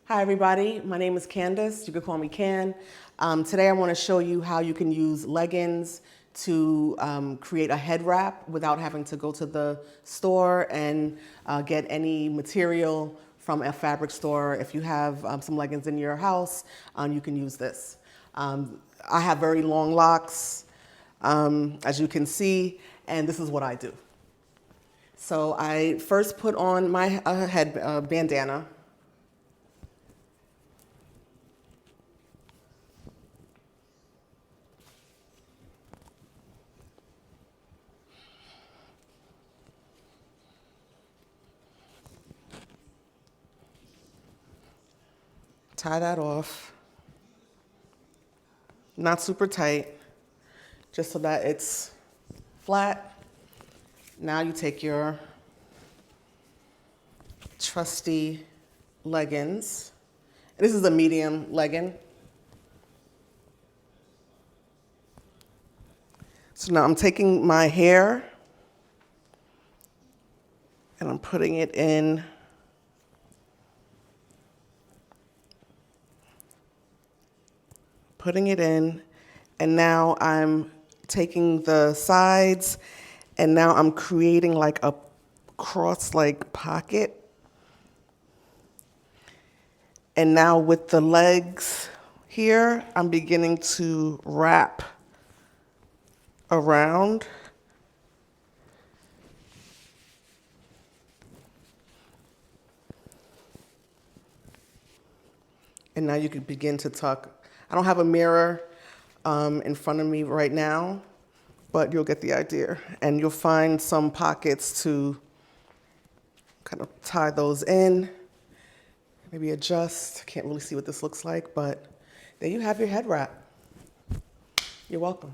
Hi everybody, my name is Candace. You can call me Can. Today I want to show you how you can use leggings to create a head wrap without having to go to the store and get any material from a fabric store. If you have some leggings in your house, you can use this. I have very long locks, as you can see, and this is what I do. So I first put on my head bandana. Tie that off, not super tight, just so that it's flat. Now you take your trusty leggings. This is a medium legging. So now I'm taking my hair and I'm putting it in and now I'm taking the sides and now I'm creating like a cross-like pocket. And now with the legs here, I'm beginning to wrap around. And now you can begin to tuck. I don't have a mirror in front of me right now, but you'll get the idea. And you'll find some pockets to kind of tie those in, maybe adjust. Can't really see what this looks like, but there you have your head wrap. You're welcome.